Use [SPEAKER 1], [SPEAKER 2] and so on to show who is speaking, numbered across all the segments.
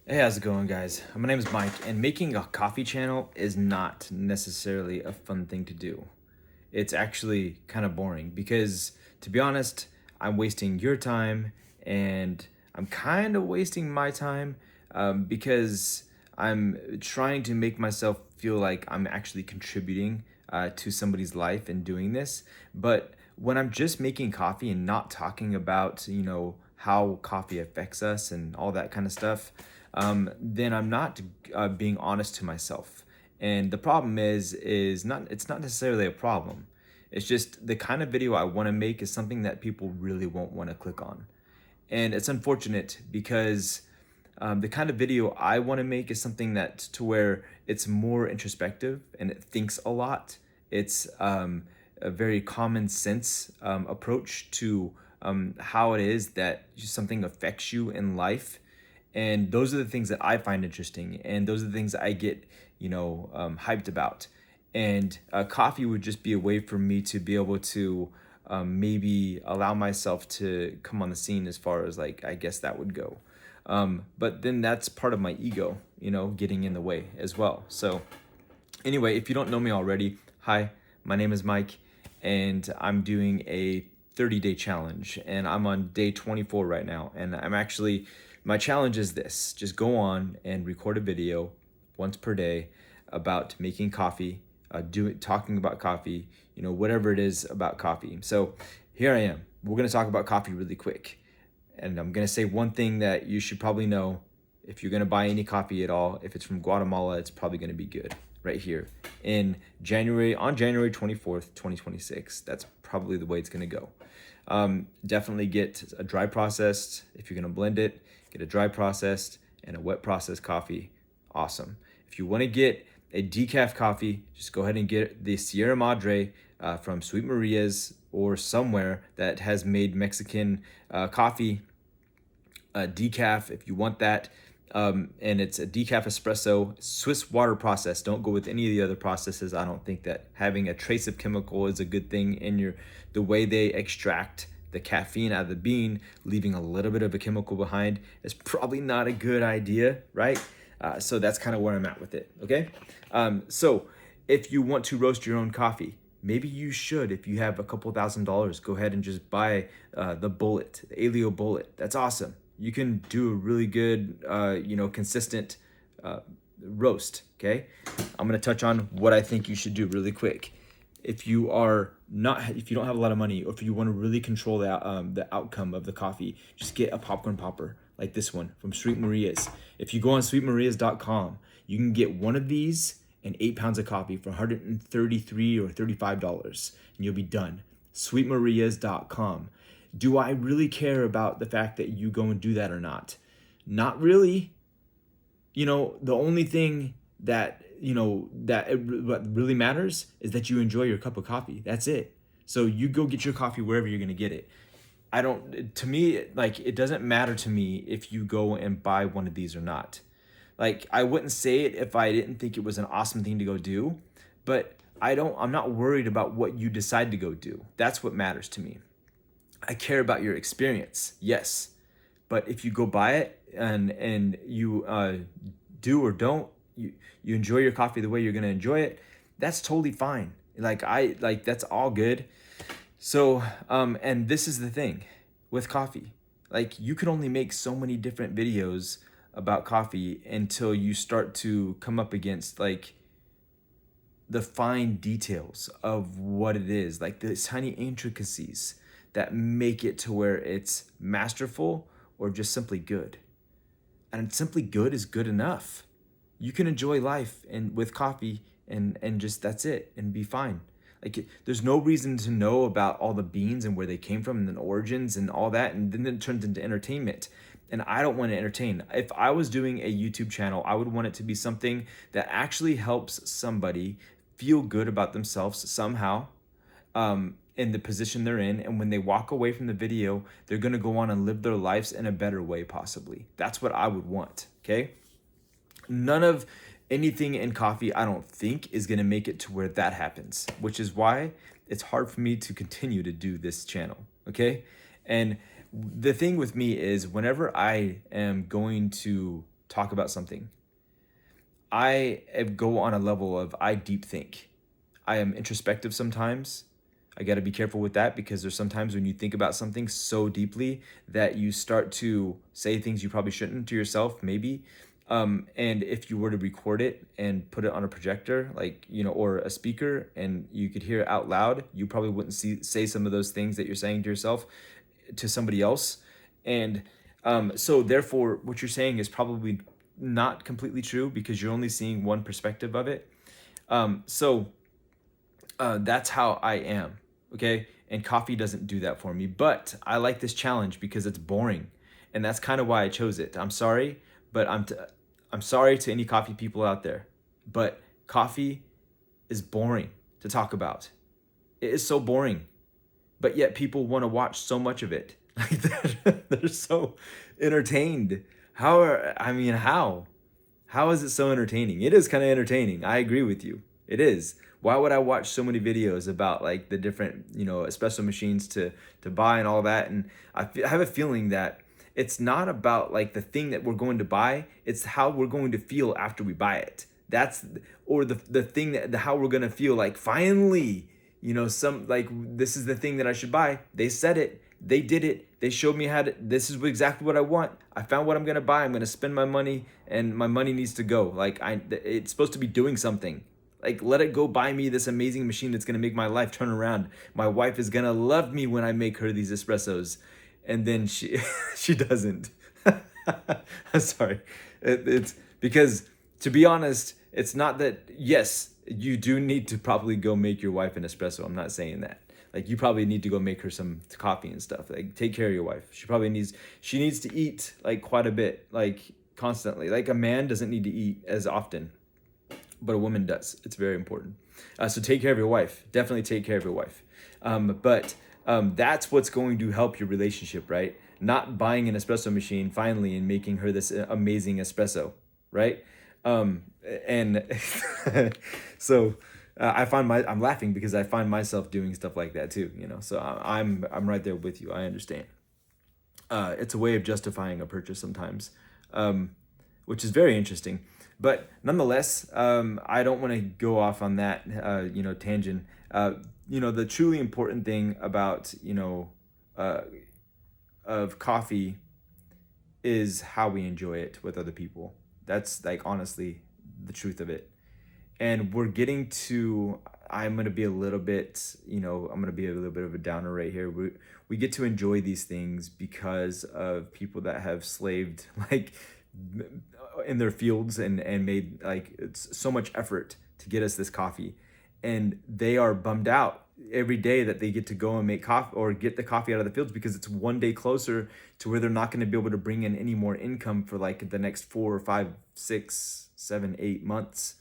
[SPEAKER 1] Hey, how's it going, guys? My name is Mike, and making a coffee channel is not necessarily a fun thing to do. It's actually kind of boring because, to be honest, I'm wasting your time and I'm kind of wasting my time because I'm trying to make myself feel like I'm actually contributing to somebody's life in doing this. But when I'm just making coffee and not talking about, how coffee affects us and all that kind of stuff, then I'm not being honest to myself. And the problem is not it's not necessarily a problem. It's just the kind of video I want to make is something that people really won't want to click on. And it's unfortunate because the kind of video I want to make is something that to where it's more introspective and it thinks a lot. It's a very common sense approach to how it is that something affects you in life, and those are the things that I find interesting, and those are the things that I get hyped about. And coffee would just be a way for me to be able to maybe allow myself to come on the scene, as far as, like, I guess that would go. But then that's part of my ego, getting in the way as well. So anyway, if you don't know me already, hi, my name is Mike, and I'm doing a 30-day challenge, and I'm on day 24 right now. And my challenge is this: just go on and record a video once per day about making coffee, talking about coffee, whatever it is about coffee. So here I am. We're going to talk about coffee really quick. And I'm going to say one thing that you should probably know: if you're going to buy any coffee at all, if it's from Guatemala, it's probably going to be good right here on January 24th, 2026. That's probably the way it's going to go. Definitely get a dry processed. If you're going to blend it, get a dry processed and a wet processed coffee. Awesome. If you want to get a decaf coffee, just go ahead and get the Sierra Madre from Sweet Maria's or somewhere that has made Mexican coffee decaf if you want that. And it's a decaf espresso, Swiss water process. Don't go with any of the other processes. I don't think that having a trace of chemical is a good thing in the way they extract the caffeine out of the bean, leaving a little bit of a chemical behind, is probably not a good idea, right? So that's kind of where I'm at with it, okay? So if you want to roast your own coffee, maybe you should. If you have a couple $1,000s, go ahead and just buy the Bullet, the Aleo Bullet. That's awesome. You can do a really good, consistent roast. Okay, I'm gonna touch on what I think you should do really quick. If you don't have a lot of money, or if you want to really control the outcome of the coffee, just get a popcorn popper like this one from Sweet Maria's. If you go on sweetmarias.com, you can get one of these and 8 pounds of coffee for $133 or $35, and you'll be done. Sweetmarias.com. Do I really care about the fact that you go and do that or not? Not really. The only thing what really matters is that you enjoy your cup of coffee. That's it. So you go get your coffee wherever you're going to get it. To me, like, it doesn't matter to me if you go and buy one of these or not. Like, I wouldn't say it if I didn't think it was an awesome thing to go do, but I'm not worried about what you decide to go do. That's what matters to me. I care about your experience, yes, but if you go buy it and you do or don't, you enjoy your coffee the way you're gonna enjoy it, that's totally fine. That's all good. So and this is the thing with coffee: like, you can only make so many different videos about coffee until you start to come up against, like, the fine details of what it is, like the tiny intricacies that make it to where it's masterful or just simply good. And simply good is good enough. You can enjoy life and with coffee, and just that's it, and be fine. Like, there's no reason to know about all the beans and where they came from and the origins and all that, and then it turns into entertainment. And I don't want to entertain. If I was doing a YouTube channel, I would want it to be something that actually helps somebody feel good about themselves somehow, in the position they're in. And when they walk away from the video, they're going to go on and live their lives in a better way, possibly. That's what I would want. Okay. None of anything in coffee, I don't think, is going to make it to where that happens, which is why it's hard for me to continue to do this channel. Okay. And the thing with me is, whenever I am going to talk about something, go on a level of I deep think. I am introspective sometimes. I got to be careful with that because there's sometimes when you think about something so deeply that you start to say things you probably shouldn't to yourself, maybe. And if you were to record it and put it on a projector, like, or a speaker, and you could hear it out loud, you probably wouldn't say some of those things that you're saying to yourself to somebody else. And so therefore, what you're saying is probably not completely true because you're only seeing one perspective of it. So that's how I am. Okay. And coffee doesn't do that for me, but I like this challenge because it's boring. And that's kind of why I chose it. I'm sorry, but I'm sorry to any coffee people out there, but coffee is boring to talk about. It is so boring, but yet people want to watch so much of it. Like they're so entertained. How? How is it so entertaining? It is kind of entertaining. I agree with you. It is. Why would I watch so many videos about like the different, espresso machines to buy and all that? And I have a feeling that it's not about like the thing that we're going to buy. It's how we're going to feel after we buy it. Or the thing that how we're going to feel like finally, some like this is the thing that I should buy. They said it. They did it. They showed me how to, this is exactly what I want. I found what I'm going to buy. I'm going to spend my money and my money needs to go. Like it's supposed to be doing something. Like, let it go buy me this amazing machine that's going to make my life turn around. My wife is going to love me when I make her these espressos. And then she doesn't. I'm sorry. It's because, to be honest, it's not that, yes, you do need to probably go make your wife an espresso. I'm not saying that. Like, you probably need to go make her some coffee and stuff. Like, take care of your wife. She needs to eat, like, quite a bit, like, constantly. Like, a man doesn't need to eat as often, but a woman does. It's very important. So take care of your wife. Definitely take care of your wife. But that's what's going to help your relationship, right? Not buying an espresso machine finally and making her this amazing espresso, right? And so I'm laughing because I find myself doing stuff like that too, So I'm right there with you. I understand. It's a way of justifying a purchase sometimes, which is very interesting. But nonetheless, I don't want to go off on that, tangent. The truly important thing about, of coffee is how we enjoy it with other people. That's like honestly the truth of it. And I'm going to be a little bit, I'm going to be a little bit of a downer right here. We get to enjoy these things because of people that have slaved like in their fields and made like it's so much effort to get us this coffee. And they are bummed out every day that they get to go and make coffee or get the coffee out of the fields because it's one day closer to where they're not going to be able to bring in any more income for like the next 4 or 5, 6, 7, 8 months.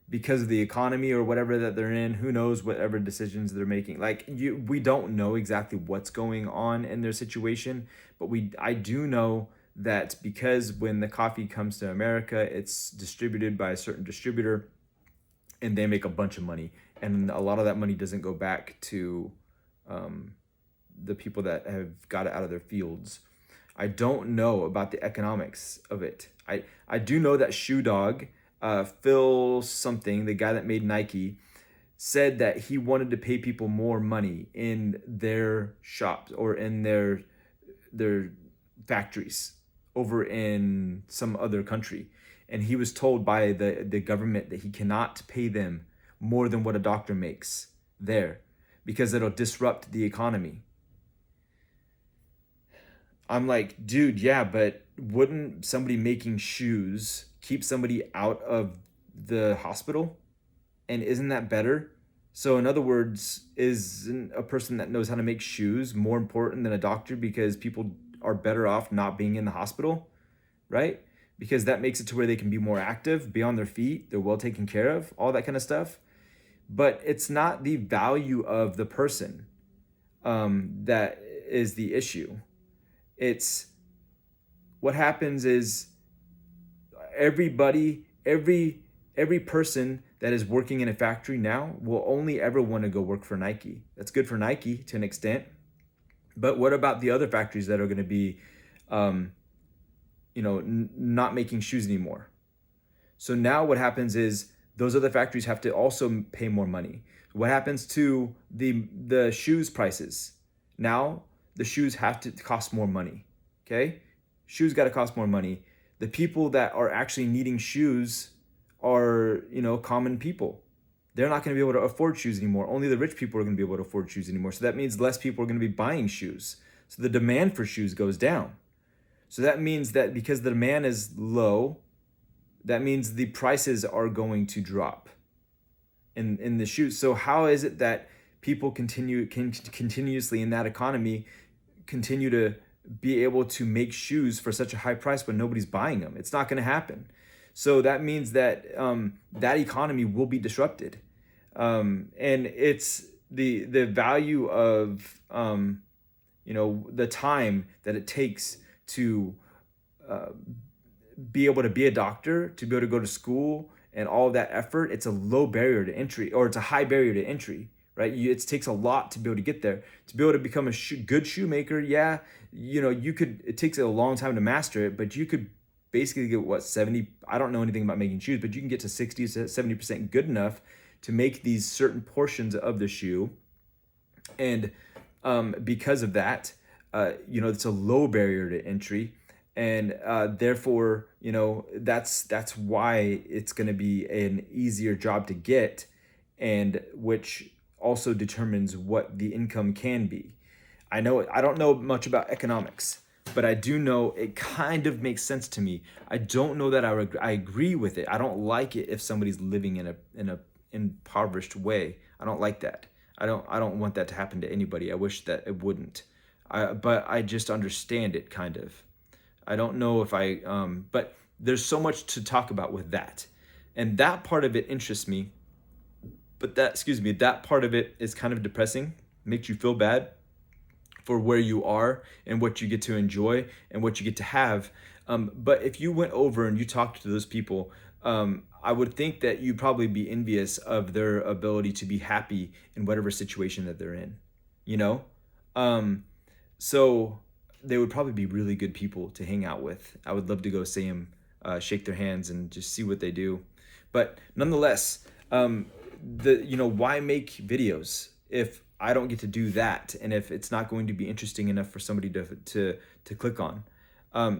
[SPEAKER 1] Because of the economy or whatever that they're in, who knows whatever decisions they're making. Like we don't know exactly what's going on in their situation, but I do know that because when the coffee comes to America, it's distributed by a certain distributor and they make a bunch of money. And a lot of that money doesn't go back to the people that have got it out of their fields. I don't know about the economics of it. I do know that Shoe Dog, Phil something, the guy that made Nike, said that he wanted to pay people more money in their shops or in their factories over in some other country. And he was told by the government that he cannot pay them more than what a doctor makes there because it'll disrupt the economy. I'm like, dude, yeah, but wouldn't somebody making shoes keep somebody out of the hospital? And isn't that better? So in other words, isn't a person that knows how to make shoes more important than a doctor because people are better off not being in the hospital, right? Because that makes it to where they can be more active, be on their feet, they're well taken care of, all that kind of stuff. But it's not the value of the person that is the issue. It's what happens is every person that is working in a factory now will only ever want to go work for Nike. That's good for Nike to an extent. But what about the other factories that are going to be not making shoes anymore. So now what happens is those other factories have to also pay more money. What happens to the shoes prices? Now the shoes have to cost more money. Okay? Shoes got to cost more money. The people that are actually needing shoes are, common people. They're not going to be able to afford shoes anymore. Only the rich people are going to be able to afford shoes anymore. So that means less people are going to be buying shoes. So the demand for shoes goes down. So that means that because the demand is low, that means the prices are going to drop in the shoes. So how is it that people continuously in that economy continue to be able to make shoes for such a high price when nobody's buying them? It's not going to happen. So that means that that economy will be disrupted, and it's the value of the time that it takes to be able to be a doctor, to be able to go to school, and all of that effort. It's a low barrier to entry, or it's a high barrier to entry, right? It takes a lot to be able to get there. To be able to become a good shoemaker, yeah, it takes a long time to master it, but you could basically get 70, I don't know anything about making shoes, but you can get to 60 to 70% good enough to make these certain portions of the shoe. And because of that, it's a low barrier to entry. And therefore, that's why it's going to be an easier job to get, and which also determines what the income can be. I don't know much about economics, but I do know it kind of makes sense to me. I don't know that I agree with it. I don't like it if somebody's living in a impoverished way. I don't like that. I don't want that to happen to anybody. I wish that it wouldn't. But I just understand it kind of. I don't know if but there's so much to talk about with that. And that part of it interests me. But that part of it is kind of depressing, makes you feel bad for where you are and what you get to enjoy and what you get to have. But if you went over and you talked to those people, I would think that you'd probably be envious of their ability to be happy in whatever situation that they're in, So they would probably be really good people to hang out with. I would love to go see them, shake their hands, and just see what they do. But nonetheless, why make videos if I don't get to do that, and if it's not going to be interesting enough for somebody to click on?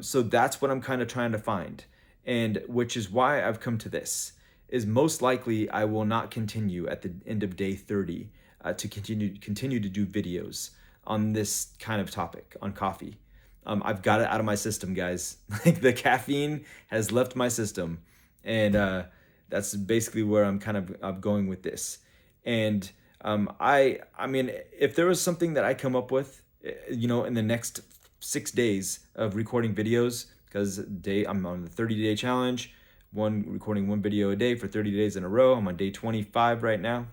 [SPEAKER 1] So that's what I'm kind of trying to find, and which is why I've come to this. Is most likely I will not continue at the end of day 30 to continue to do videos on this kind of topic, on coffee. I've got it out of my system, guys. Like, the caffeine has left my system, and that's basically where I'm kind of going with this. And I mean, if there was something that I come up with, in the next 6 days of recording videos, because I'm on the 30-day challenge, recording one video a day for 30 days in a row. I'm on day 25 right now.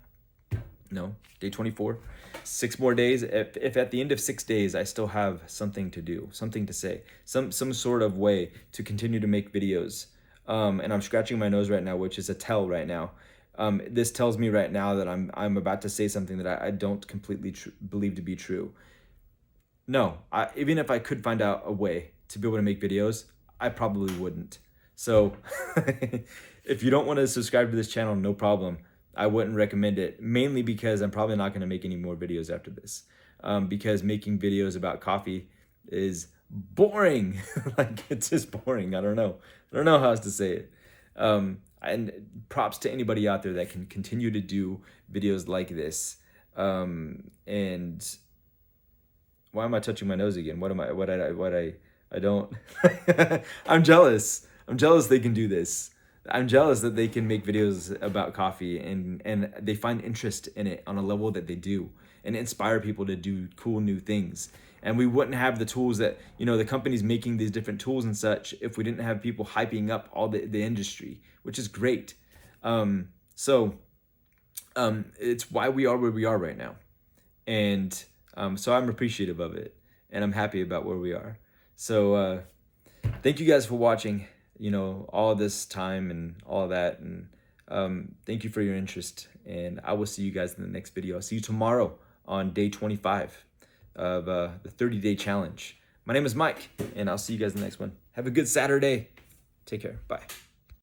[SPEAKER 1] No, day 24. 6 more days. If at the end of 6 days I still have something to do, something to say, some sort of way to continue to make videos, and I'm scratching my nose right now, which is a tell right now. This tells me right now that I'm about to say something that I don't completely believe to be true. No, even if I could find out a way to be able to make videos, I probably wouldn't. So if you don't want to subscribe to this channel, no problem. I wouldn't recommend it, mainly because I'm probably not going to make any more videos after this, because making videos about coffee is boring. Like, it's just boring. I don't know how else to say it. And props to anybody out there that can continue to do videos like this. And why am I touching my nose again? I don't. I'm jealous. I'm jealous they can do this. I'm jealous that they can make videos about coffee and they find interest in it on a level that they do, and inspire people to do cool new things. And we wouldn't have the tools that, the companies making these different tools and such if we didn't have people hyping up all the industry, which is great. So it's why we are where we are right now. And so I'm appreciative of it, and I'm happy about where we are. So thank you guys for watching, all this time and all that. And thank you for your interest. And I will see you guys in the next video. I'll see you tomorrow on day 25 of the 30-day challenge. My name is Mike, and I'll see you guys in the next one. Have a good Saturday. Take care. Bye.